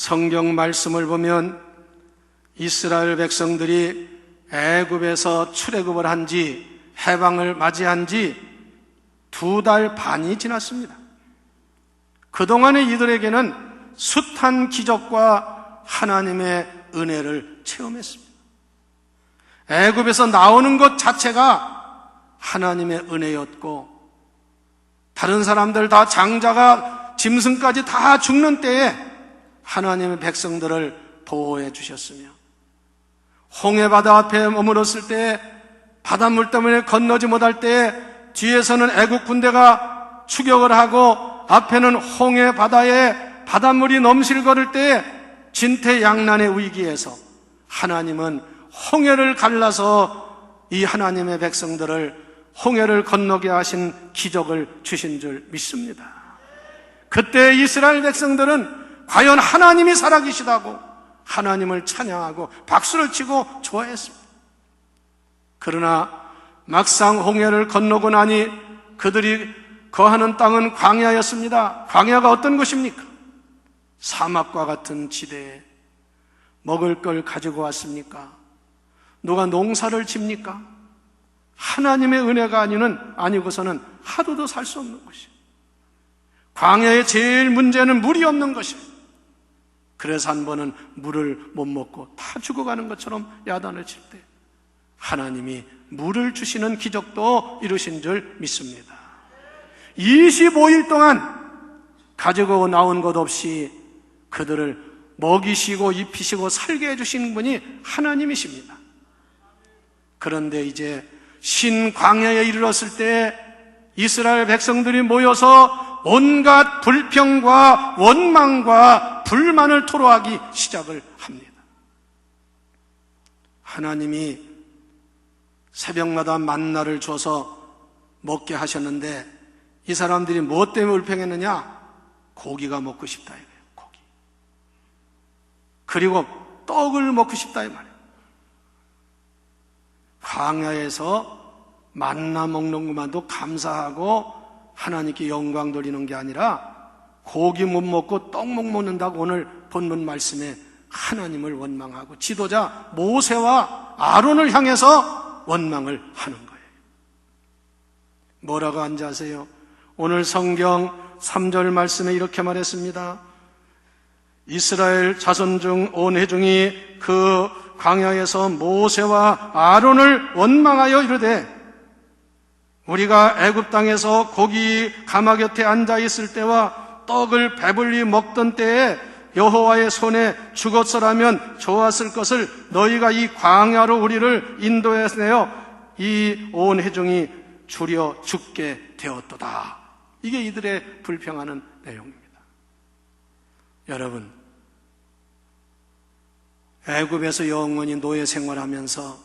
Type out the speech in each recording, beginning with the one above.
성경 말씀을 보면 이스라엘 백성들이 애굽에서 출애굽을 한 지, 해방을 맞이한 지 2달 반이 지났습니다. 그동안에 이들에게는 숱한 기적과 하나님의 은혜를 체험했습니다. 애굽에서 나오는 것 자체가 하나님의 은혜였고, 다른 사람들 다 장자가 짐승까지 다 죽는 때에 하나님의 백성들을 보호해 주셨으며, 홍해바다 앞에 머물렀을 때 바닷물 때문에 건너지 못할 때 뒤에서는 애국 군대가 추격을 하고 앞에는 홍해바다에 바닷물이 넘실거릴 때 진퇴양난의 위기에서 하나님은 홍해를 갈라서 이 하나님의 백성들을 홍해를 건너게 하신 기적을 주신 줄 믿습니다. 그때 이스라엘 백성들은 과연 하나님이 살아계시다고 하나님을 찬양하고 박수를 치고 좋아했습니다. 그러나 막상 홍해를 건너고 나니 그들이 거하는 땅은 광야였습니다. 광야가 어떤 곳입니까? 사막과 같은 지대에 먹을 걸 가지고 왔습니까? 누가 농사를 집니까? 하나님의 은혜가 아니고서는 하루도 살 수 없는 것이에요. 광야의 제일 문제는 물이 없는 것이에요. 그래서 한 번은 물을 못 먹고 다 죽어가는 것처럼 야단을 칠 때 하나님이 물을 주시는 기적도 이루신 줄 믿습니다. 25일 동안 가지고 나온 것 없이 그들을 먹이시고 입히시고 살게 해주신 분이 하나님이십니다. 그런데 이제 신광야에 이르렀을 때 이스라엘 백성들이 모여서 온갖 불평과 원망과 불만을 토로하기 시작을 합니다. 하나님이 새벽마다 만나를 줘서 먹게 하셨는데 이 사람들이 무엇 때문에 불평했느냐? 고기가 먹고 싶다 이거예요. 고기. 그리고 떡을 먹고 싶다 이 말이에요. 광야에서 만나 먹는 것만도 감사하고 하나님께 영광 돌리는 게 아니라 고기 못 먹고 떡 못 먹는다고 오늘 본문 말씀에 하나님을 원망하고 지도자 모세와 아론을 향해서 원망을 하는 거예요. 뭐라고 한지 아세요? 오늘 성경 3절 말씀에 이렇게 말했습니다. 이스라엘 자손 중 온 회중이 그 광야에서 모세와 아론을 원망하여 이르되 우리가 애굽 땅에서 고기 가마 곁에 앉아 있을 때와 떡을 배불리 먹던 때에 여호와의 손에 죽었으라면 좋았을 것을 너희가 이 광야로 우리를 인도해서 내어 이 온 회중이 줄여 죽게 되었도다. 이게 이들의 불평하는 내용입니다. 여러분, 애굽에서 영원히 노예 생활하면서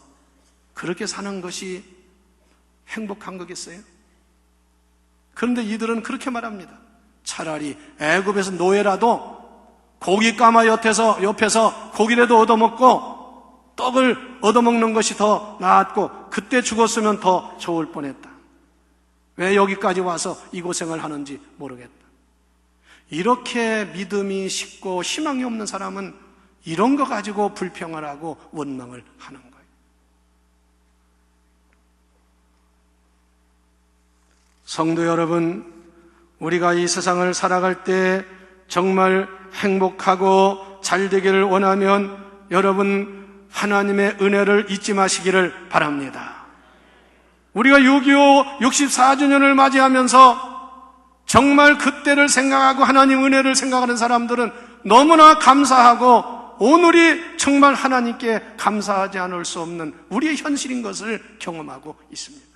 그렇게 사는 것이 행복한 거겠어요? 그런데 이들은 그렇게 말합니다. 차라리 애굽에서 노예라도 고기 까마 옆에서 고기라도 얻어먹고 떡을 얻어먹는 것이 더 나았고 그때 죽었으면 더 좋을 뻔했다. 왜 여기까지 와서 이 고생을 하는지 모르겠다. 이렇게 믿음이 식고 희망이 없는 사람은 이런 거 가지고 불평을 하고 원망을 하는 거예요. 성도 여러분, 우리가 이 세상을 살아갈 때 정말 행복하고 잘 되기를 원하면 여러분 하나님의 은혜를 잊지 마시기를 바랍니다. 우리가 6.25 64주년을 맞이하면서 정말 그때를 생각하고 하나님 은혜를 생각하는 사람들은 너무나 감사하고 오늘이 정말 하나님께 감사하지 않을 수 없는 우리의 현실인 것을 경험하고 있습니다.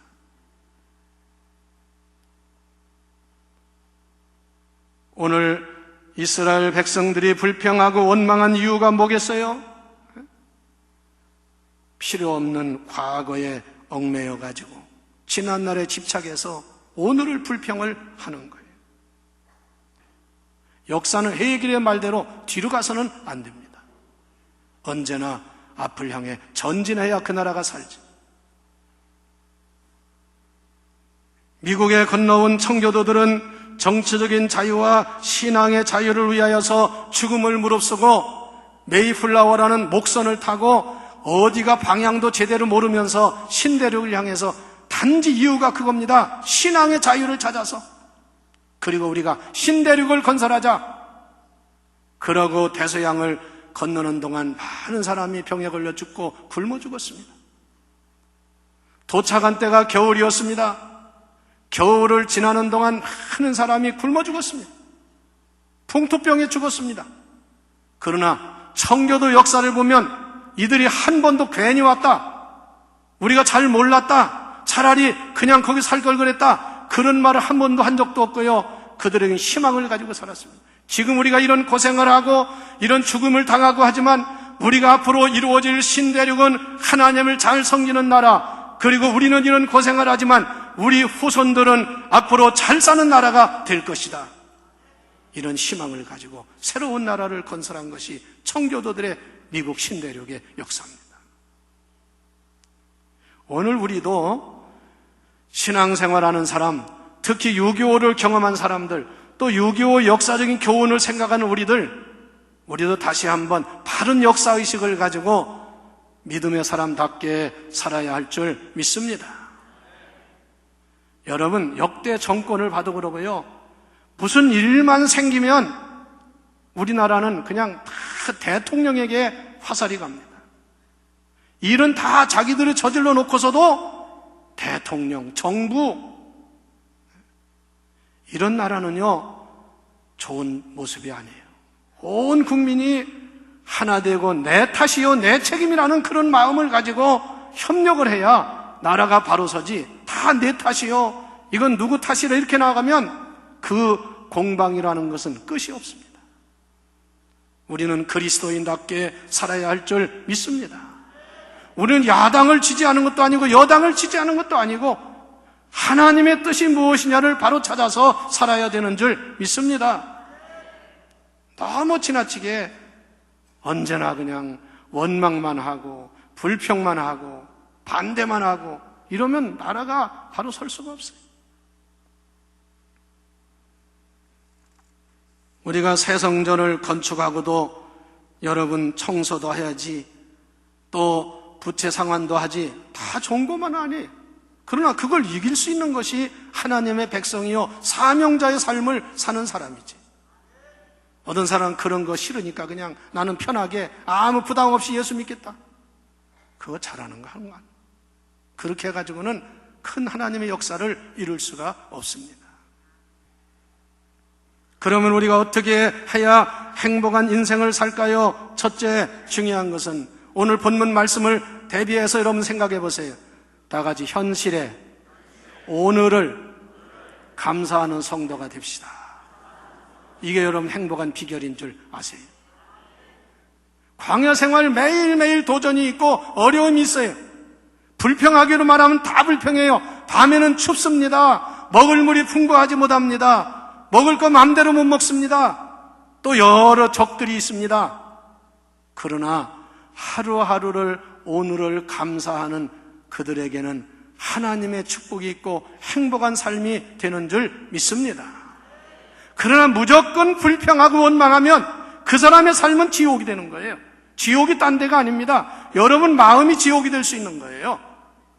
오늘 이스라엘 백성들이 불평하고 원망한 이유가 뭐겠어요? 필요 없는 과거에 얽매여 가지고 지난날에 집착해서 오늘을 불평을 하는 거예요. 역사는 헤길의 말대로 뒤로 가서는 안 됩니다. 언제나 앞을 향해 전진해야 그 나라가 살지. 미국에 건너온 청교도들은 정치적인 자유와 신앙의 자유를 위하여서 죽음을 무릅쓰고 메이플라워라는 목선을 타고 어디가 방향도 제대로 모르면서 신대륙을 향해서 단지 이유가 그겁니다. 신앙의 자유를 찾아서. 그리고 우리가 신대륙을 건설하자. 그러고 대서양을 건너는 동안 많은 사람이 병에 걸려 죽고 굶어 죽었습니다. 도착한 때가 겨울이었습니다. 겨울을 지나는 동안 많은 사람이 굶어 죽었습니다. 풍토병에 죽었습니다. 그러나 청교도 역사를 보면 이들이 한 번도 괜히 왔다, 우리가 잘 몰랐다, 차라리 그냥 거기 살 걸 그랬다, 그런 말을 한 번도 한 적도 없고요. 그들에게 희망을 가지고 살았습니다. 지금 우리가 이런 고생을 하고 이런 죽음을 당하고 하지만 우리가 앞으로 이루어질 신대륙은 하나님을 잘 섬기는 나라, 그리고 우리는 이런 고생을 하지만 우리 후손들은 앞으로 잘 사는 나라가 될 것이다. 이런 희망을 가지고 새로운 나라를 건설한 것이 청교도들의 미국 신대륙의 역사입니다. 오늘 우리도 신앙생활하는 사람, 특히 6.25를 경험한 사람들, 또 6.25 역사적인 교훈을 생각하는 우리도 다시 한번 바른 역사의식을 가지고 믿음의 사람답게 살아야 할 줄 믿습니다. 여러분, 역대 정권을 봐도 그러고요, 무슨 일만 생기면 우리나라는 그냥 다 대통령에게 화살이 갑니다. 일은 다 자기들이 저질러 놓고서도 대통령, 정부, 이런 나라는요 좋은 모습이 아니에요. 온 국민이 하나 되고 내 탓이요 내 책임이라는 그런 마음을 가지고 협력을 해야 나라가 바로 서지, 다 내 탓이요, 이건 누구 탓이라 이렇게 나가면 그 공방이라는 것은 끝이 없습니다. 우리는 그리스도인답게 살아야 할 줄 믿습니다. 우리는 야당을 지지하는 것도 아니고 여당을 지지하는 것도 아니고 하나님의 뜻이 무엇이냐를 바로 찾아서 살아야 되는 줄 믿습니다. 너무 지나치게 언제나 그냥 원망만 하고 불평만 하고 반대만 하고 이러면 나라가 바로 설 수가 없어요. 우리가 새 성전을 건축하고도 여러분 청소도 해야지, 또 부채 상환도 하지, 다 좋은 것만 아니에요. 그러나 그걸 이길 수 있는 것이 하나님의 백성이요 사명자의 삶을 사는 사람이지. 어떤 사람은 그런 거 싫으니까 그냥 나는 편하게 아무 부담 없이 예수 믿겠다, 그거 잘하는 거 하는 거 아니에요. 그렇게 해가지고는 큰 하나님의 역사를 이룰 수가 없습니다. 그러면 우리가 어떻게 해야 행복한 인생을 살까요? 첫째, 중요한 것은 오늘 본문 말씀을 대비해서 여러분 생각해 보세요. 다 같이 현실에 오늘을 감사하는 성도가 됩시다. 이게 여러분 행복한 비결인 줄 아세요? 광야 생활 매일매일 도전이 있고 어려움이 있어요. 불평하기로 말하면 다 불평해요. 밤에는 춥습니다. 먹을 물이 풍부하지 못합니다. 먹을 거 마음대로 못 먹습니다. 또 여러 적들이 있습니다. 그러나 하루하루를 오늘을 감사하는 그들에게는 하나님의 축복이 있고 행복한 삶이 되는 줄 믿습니다. 그러나 무조건 불평하고 원망하면 그 사람의 삶은 지옥이 되는 거예요. 지옥이 딴 데가 아닙니다. 여러분 마음이 지옥이 될 수 있는 거예요.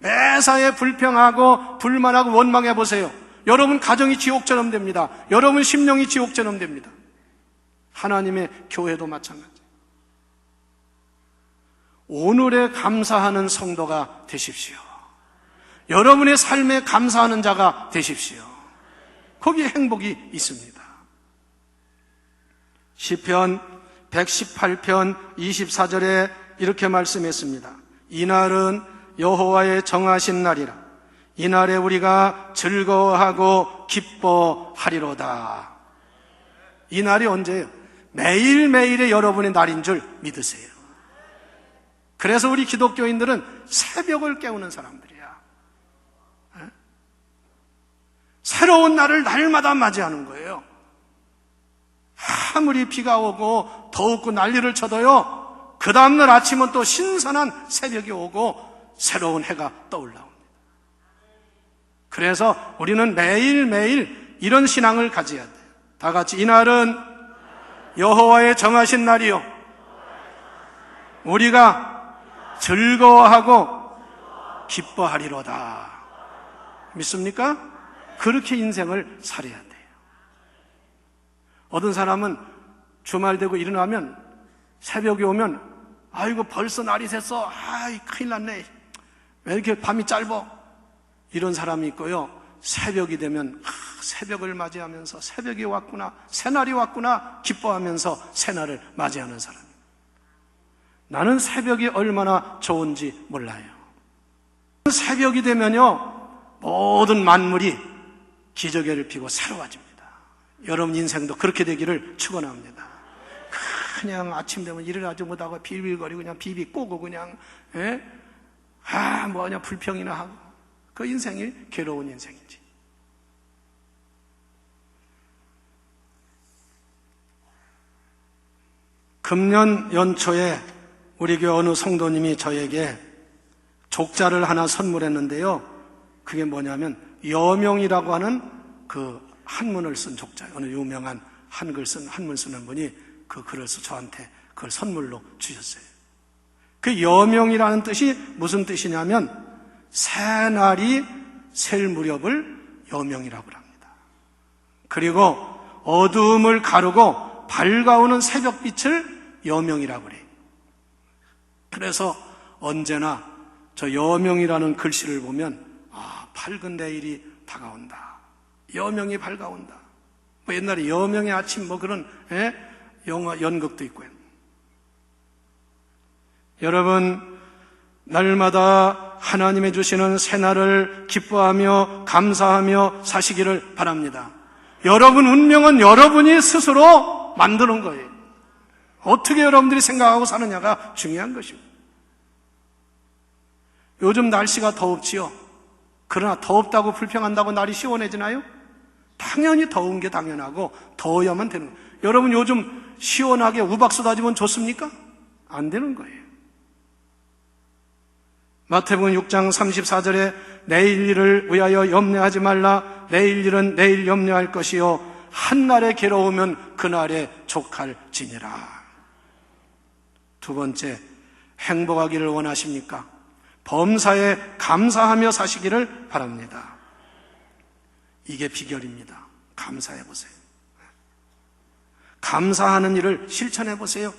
매사에 불평하고 불만하고 원망해 보세요. 여러분 가정이 지옥처럼 됩니다. 여러분 심령이 지옥처럼 됩니다. 하나님의 교회도 마찬가지예요. 오늘에 감사하는 성도가 되십시오. 여러분의 삶에 감사하는 자가 되십시오. 거기에 행복이 있습니다. 시편 118편 24절에 이렇게 말씀했습니다. 이날은 여호와의 정하신 날이라. 이날에 우리가 즐거워하고 기뻐하리로다. 이 날이 언제예요? 매일매일의 여러분의 날인 줄 믿으세요. 그래서 우리 기독교인들은 새벽을 깨우는 사람들이야. 새로운 날을 날마다 맞이하는 거예요. 아무리 비가 오고 더웠고 난리를 쳐도요, 그 다음날 아침은 또 신선한 새벽이 오고 새로운 해가 떠올라옵니다. 그래서 우리는 매일매일 이런 신앙을 가져야 돼요. 다 같이 이날은 여호와의 정하신 날이요 우리가 즐거워하고 기뻐하리로다. 믿습니까? 그렇게 인생을 살아야 돼요. 어떤 사람은 주말 되고 일어나면 새벽에 오면 아이고 벌써 날이 샜어. 아이 큰일 났네. 왜 이렇게 밤이 짧어? 이런 사람이 있고요. 새벽이 되면 새벽을 맞이하면서 새벽이 왔구나, 새날이 왔구나 기뻐하면서 새날을 맞이하는 사람. 나는 새벽이 얼마나 좋은지 몰라요. 새벽이 되면요 모든 만물이 기저귀를 피고 새로워집니다. 여러분 인생도 그렇게 되기를 축원합니다. 그냥 아침 되면 일어나지 못하고 빌빌거리고 그냥 비비 꼬고 그냥 뭐냐 불평이나 하고 그 인생이 괴로운 인생이지. 금년 연초에 우리 교회 어느 성도님이 저에게 족자를 하나 선물했는데요. 그게 뭐냐면 여명이라고 하는 그 한문을 쓴 족자예요. 어느 유명한 한문 쓰는 분이 그 글을 써 저한테 그걸 선물로 주셨어요. 그 여명이라는 뜻이 무슨 뜻이냐면 새날이 셀 무렵을 여명이라고 합니다. 그리고 어두움을 가르고 밝아오는 새벽빛을 여명이라고 그래요. 그래서 언제나 저 여명이라는 글씨를 보면 밝은 내일이 다가온다. 여명이 밝아온다. 뭐 옛날에 여명의 아침 뭐 그런 영화 연극도 있고요. 여러분 날마다 하나님이 주시는 새날을 기뻐하며 감사하며 사시기를 바랍니다. 여러분 운명은 여러분이 스스로 만드는 거예요. 어떻게 여러분들이 생각하고 사느냐가 중요한 것입니다. 요즘 날씨가 덥지요. 그러나 더웠다고 불평한다고 날이 시원해지나요? 당연히 더운 게 당연하고 더워야만 되는 거예요. 여러분 요즘 시원하게 우박 쏟아지면 좋습니까? 안 되는 거예요. 마태복음 6장 34절에 내일 일을 위하여 염려하지 말라. 내일 일은 내일 염려할 것이요 한날에 괴로우면 그날에 족할지니라. 두 번째, 행복하기를 원하십니까? 범사에 감사하며 사시기를 바랍니다. 이게 비결입니다. 감사해 보세요. 감사하는 일을 실천해 보세요.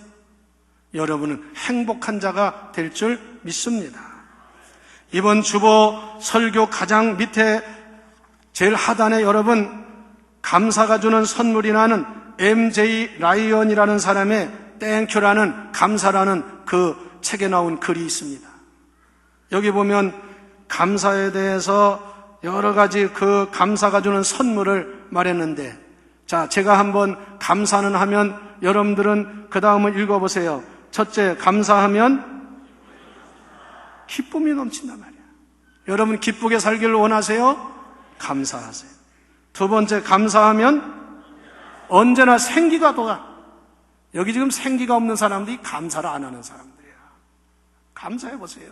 여러분은 행복한 자가 될 줄 믿습니다. 이번 주보 설교 가장 밑에 제일 하단에 여러분 감사가 주는 선물이라는 MJ 라이언이라는 사람의 땡큐라는 감사라는 그 책에 나온 글이 있습니다. 여기 보면 감사에 대해서 여러 가지 그 감사가 주는 선물을 말했는데, 자, 제가 한번 감사는 하면 여러분들은 그 다음을 읽어보세요. 첫째, 감사하면 기쁨이 넘친단 말이야. 여러분 기쁘게 살기를 원하세요? 감사하세요. 두 번째, 감사하면 언제나 생기가 돌아. 여기 지금 생기가 없는 사람들이 감사를 안 하는 사람들이야. 감사해 보세요.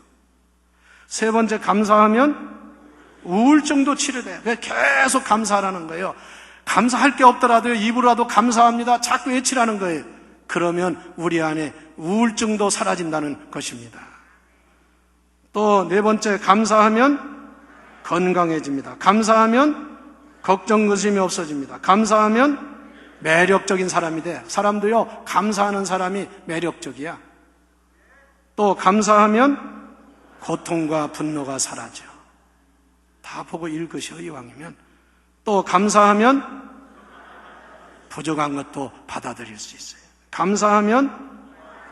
세 번째, 감사하면 우울증도 치료돼요. 계속 감사하라는 거예요. 감사할 게 없더라도 입으로라도 감사합니다 자꾸 외치라는 거예요. 그러면 우리 안에 우울증도 사라진다는 것입니다. 또 네 번째, 감사하면 건강해집니다. 감사하면 걱정 근심이 없어집니다. 감사하면 매력적인 사람이 돼. 사람도요 감사하는 사람이 매력적이야. 또 감사하면 고통과 분노가 사라져. 다 보고 읽으셔 이왕이면. 또 감사하면 부족한 것도 받아들일 수 있어요. 감사하면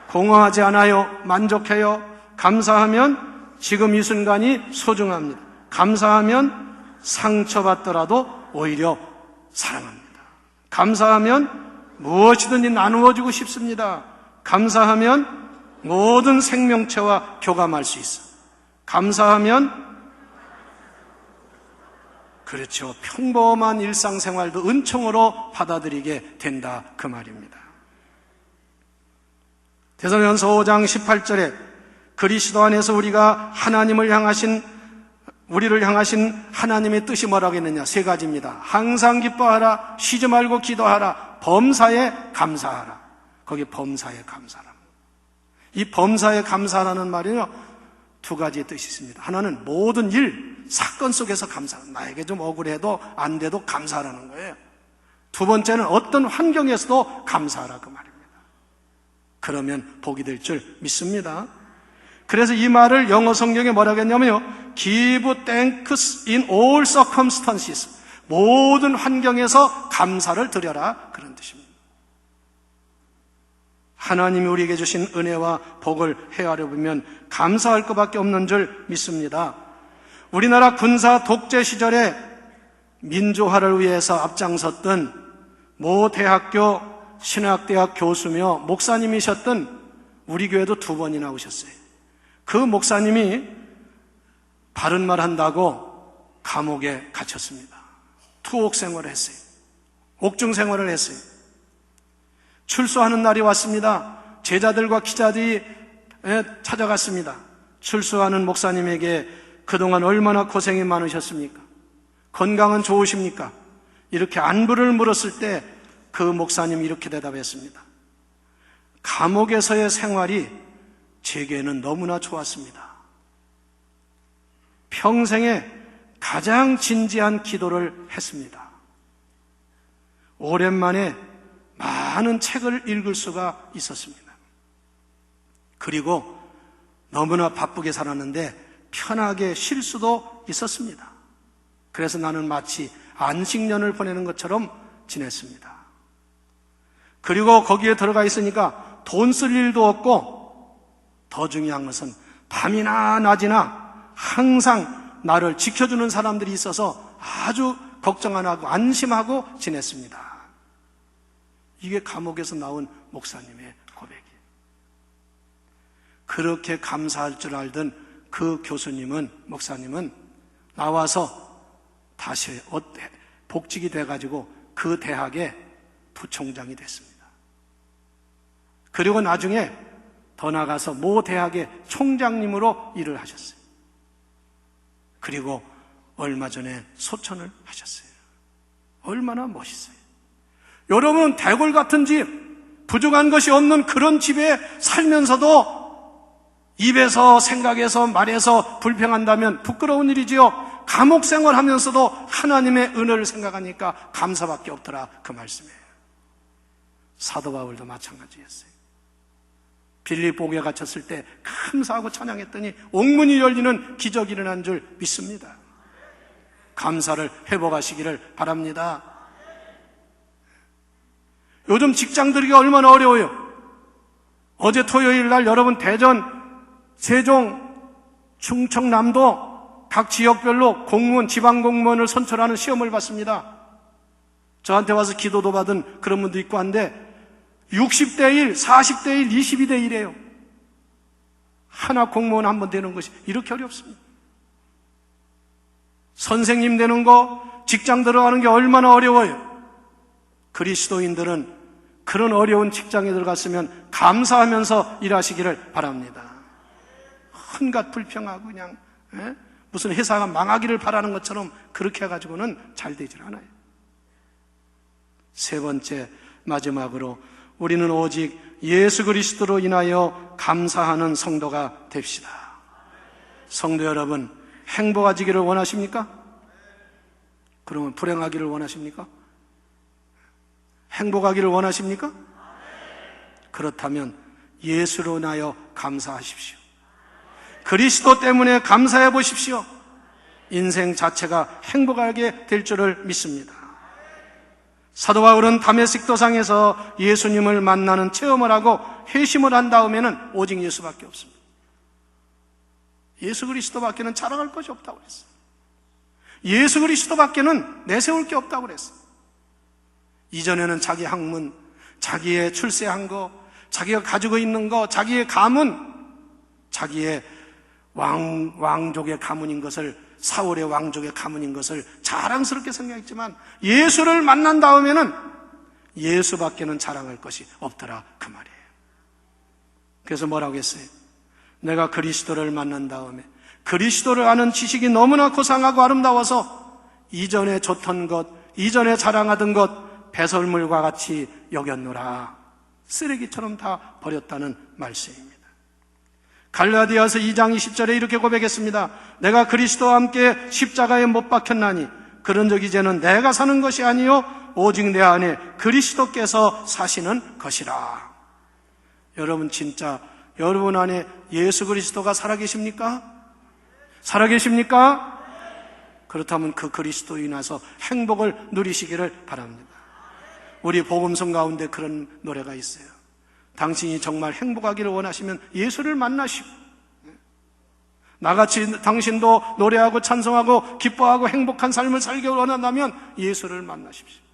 공허하지 않아요. 만족해요. 감사하면 지금 이 순간이 소중합니다. 감사하면 상처받더라도 오히려 사랑합니다. 감사하면 무엇이든지 나누어주고 싶습니다. 감사하면 모든 생명체와 교감할 수 있어. 감사하면 그렇죠. 평범한 일상생활도 은총으로 받아들이게 된다 그 말입니다. 데살로니가서 5장 18절에 그리스도 안에서 우리가 하나님을 향하신 우리를 향하신 하나님의 뜻이 뭐라고 했느냐? 세 가지입니다. 항상 기뻐하라, 쉬지 말고 기도하라, 범사에 감사하라. 거기 범사에 감사하라. 이 범사에 감사하라는 말이요, 두 가지의 뜻이 있습니다. 하나는 모든 일, 사건 속에서 감사하라. 나에게 좀 억울해도 안 돼도 감사하라는 거예요. 두 번째는 어떤 환경에서도 감사하라 그 말입니다. 그러면 복이 될 줄 믿습니다. 그래서 이 말을 영어 성경에 뭐라고 했냐면요, Give thanks in all circumstances. 모든 환경에서 감사를 드려라, 그런 뜻입니다. 하나님이 우리에게 주신 은혜와 복을 헤아려보면 감사할 것밖에 없는 줄 믿습니다. 우리나라 군사 독재 시절에 민주화를 위해서 앞장섰던 모 대학교 신학대학 교수며 목사님이셨던 우리 교회도 2번이나 오셨어요. 그 목사님이 바른 말 한다고 감옥에 갇혔습니다. 투옥 생활을 했어요. 옥중 생활을 했어요. 출소하는 날이 왔습니다. 제자들과 기자들이 찾아갔습니다. 출소하는 목사님에게 그동안 얼마나 고생이 많으셨습니까? 건강은 좋으십니까? 이렇게 안부를 물었을 때 그 목사님이 이렇게 대답했습니다. 감옥에서의 생활이 제게는 너무나 좋았습니다. 평생에 가장 진지한 기도를 했습니다. 오랜만에 많은 책을 읽을 수가 있었습니다. 그리고 너무나 바쁘게 살았는데 편하게 쉴 수도 있었습니다. 그래서 나는 마치 안식년을 보내는 것처럼 지냈습니다. 그리고 거기에 들어가 있으니까 돈 쓸 일도 없고, 더 중요한 것은 밤이나 낮이나 항상 나를 지켜주는 사람들이 있어서 아주 걱정 안 하고 안심하고 지냈습니다. 이게 감옥에서 나온 목사님의 고백이에요. 그렇게 감사할 줄 알던 그 교수님은, 목사님은 나와서 다시 복직이 돼가지고 그 대학의 부총장이 됐습니다. 그리고 나중에 더 나가서 모 대학의 총장님으로 일을 하셨어요. 그리고 얼마 전에 소천을 하셨어요. 얼마나 멋있어요. 여러분, 대골 같은 집, 부족한 것이 없는 그런 집에 살면서도 입에서, 생각에서, 말에서 불평한다면 부끄러운 일이지요. 감옥 생활하면서도 하나님의 은혜를 생각하니까 감사밖에 없더라, 그 말씀이에요. 사도 바울도 마찬가지였어요. 빌립보에 갇혔을 때 감사하고 찬양했더니 옥문이 열리는 기적이 일어난 줄 믿습니다. 감사를 회복하시기를 바랍니다. 요즘 직장들이가 얼마나 어려워요. 어제 토요일 날 여러분 대전, 세종, 충청남도 각 지역별로 공무원, 지방공무원을 선출하는 시험을 봤습니다. 저한테 와서 기도도 받은 그런 분도 있고 한데 60대 1, 40대 1, 22대 1이에요. 하나 공무원 한 번 되는 것이 이렇게 어렵습니다. 선생님 되는 거, 직장 들어가는 게 얼마나 어려워요. 그리스도인들은 그런 어려운 직장에 들어갔으면 감사하면서 일하시기를 바랍니다. 한갓 불평하고 그냥 무슨 회사가 망하기를 바라는 것처럼 그렇게 해가지고는 잘 되질 않아요. 세 번째, 마지막으로 우리는 오직 예수 그리스도로 인하여 감사하는 성도가 됩시다. 성도 여러분, 행복하시기를 원하십니까? 그러면 불행하기를 원하십니까? 행복하기를 원하십니까? 그렇다면 예수로 인하여 감사하십시오. 그리스도 때문에 감사해 보십시오. 인생 자체가 행복하게 될 줄을 믿습니다. 사도 바울은 다메섹 도상에서 예수님을 만나는 체험을 하고 회심을 한 다음에는 오직 예수밖에 없습니다. 예수 그리스도밖에는 자랑할 것이 없다고 그랬어요. 예수 그리스도밖에는 내세울 게 없다고 그랬어요. 이전에는 자기 학문, 자기의 출세한 거, 자기가 가지고 있는 거, 자기의 가문, 자기의 왕족의 가문인 것을, 사울의 왕족의 가문인 것을 자랑스럽게 생각했지만 예수를 만난 다음에는 예수밖에는 자랑할 것이 없더라, 그 말이에요. 그래서 뭐라고 했어요? 내가 그리스도를 만난 다음에 그리스도를 아는 지식이 너무나 고상하고 아름다워서 이전에 좋던 것, 이전에 자랑하던 것 배설물과 같이 여겼노라. 쓰레기처럼 다 버렸다는 말씀입니다. 갈라디아서 2장 20절에 이렇게 고백했습니다. 내가 그리스도와 함께 십자가에 못 박혔나니 그런즉 이제는 내가 사는 것이 아니요 오직 내 안에 그리스도께서 사시는 것이라. 여러분, 진짜 여러분 안에 예수 그리스도가 살아계십니까? 살아계십니까? 그렇다면 그 그리스도로 인해서 행복을 누리시기를 바랍니다. 우리 복음성 가운데 그런 노래가 있어요. 당신이 정말 행복하기를 원하시면 예수를 만나시고, 나같이 당신도 노래하고 찬송하고 기뻐하고 행복한 삶을 살기 원한다면 예수를 만나십시오.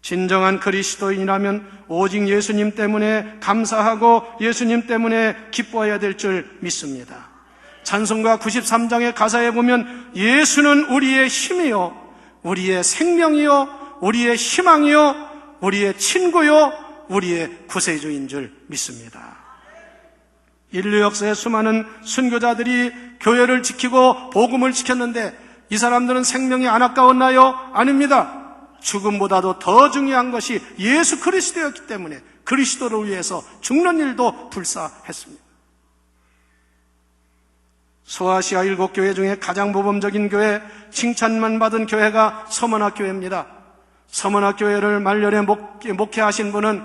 진정한 그리스도인이라면 오직 예수님 때문에 감사하고 예수님 때문에 기뻐해야 될 줄 믿습니다. 찬송가 93장의 가사에 보면 예수는 우리의 힘이요 우리의 생명이요 우리의 희망이요 우리의 친구요 우리의 구세주인 줄 믿습니다. 인류 역사의 수많은 순교자들이 교회를 지키고 복음을 지켰는데 이 사람들은 생명이 안 아까웠나요? 아닙니다. 죽음보다도 더 중요한 것이 예수 그리스도였기 때문에 그리스도를 위해서 죽는 일도 불사했습니다. 소아시아 7교회 중에 가장 모범적인 교회, 칭찬만 받은 교회가 서머나교회입니다. 서머나교회를 말년에 목회하신 분은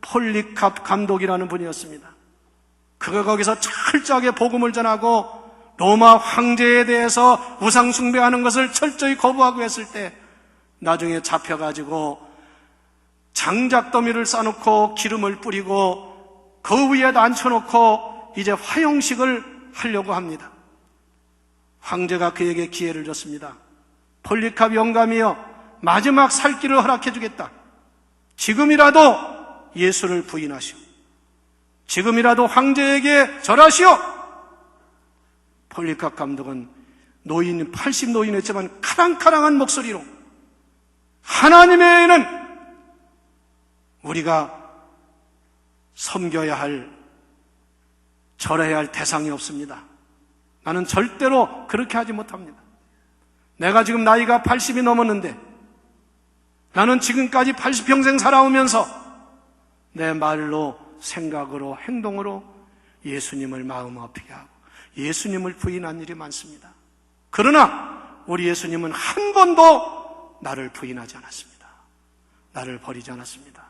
폴리캅 감독이라는 분이었습니다. 그가 거기서 철저하게 복음을 전하고 로마 황제에 대해서 우상 숭배하는 것을 철저히 거부하고 했을 때 나중에 잡혀가지고 장작더미를 싸놓고 기름을 뿌리고 그 위에다 앉혀놓고 이제 화형식을 하려고 합니다. 황제가 그에게 기회를 줬습니다. 폴리캅 영감이여, 마지막 살 길을 허락해 주겠다. 지금이라도 예수를 부인하시오. 지금이라도 황제에게 절하시오. 폴리캅 감독은 80 노인이었지만 카랑카랑한 목소리로 하나님 외에는 우리가 섬겨야 할, 절해야 할 대상이 없습니다. 나는 절대로 그렇게 하지 못합니다. 내가 지금 나이가 80이 넘었는데 나는 지금까지 80평생 살아오면서 내 말로, 생각으로, 행동으로 예수님을 마음 아프게 하고 예수님을 부인한 일이 많습니다. 그러나 우리 예수님은 한 번도 나를 부인하지 않았습니다. 나를 버리지 않았습니다.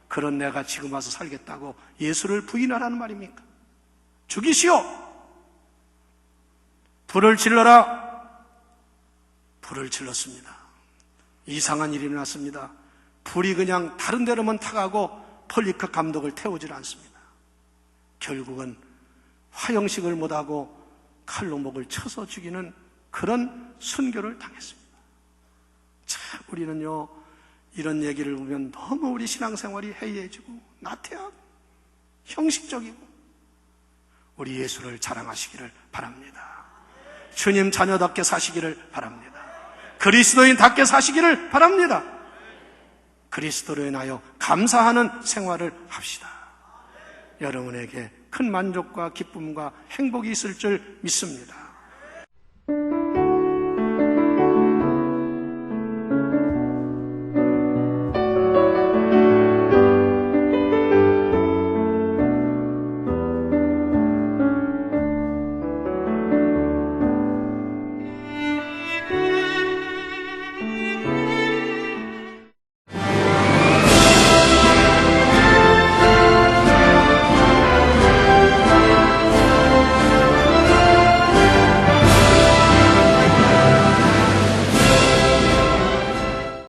그런 내가 지금 와서 살겠다고 예수를 부인하라는 말입니까? 죽이시오. 불을 질러라. 불을 질렀습니다. 이상한 일이 일어났습니다. 불이 그냥 다른 데로만 타가고 폴리캅 감독을 태우질 않습니다. 결국은 화형식을 못하고 칼로 목을 쳐서 죽이는 그런 순교를 당했습니다. 참, 우리는요, 이런 얘기를 보면 너무 우리 신앙생활이 해이해지고 나태하고 형식적이고, 우리 예수를 자랑하시기를 바랍니다. 주님 자녀답게 사시기를 바랍니다. 그리스도인답게 사시기를 바랍니다. 그리스도로 인하여 감사하는 생활을 합시다. 여러분에게 큰 만족과 기쁨과 행복이 있을 줄 믿습니다.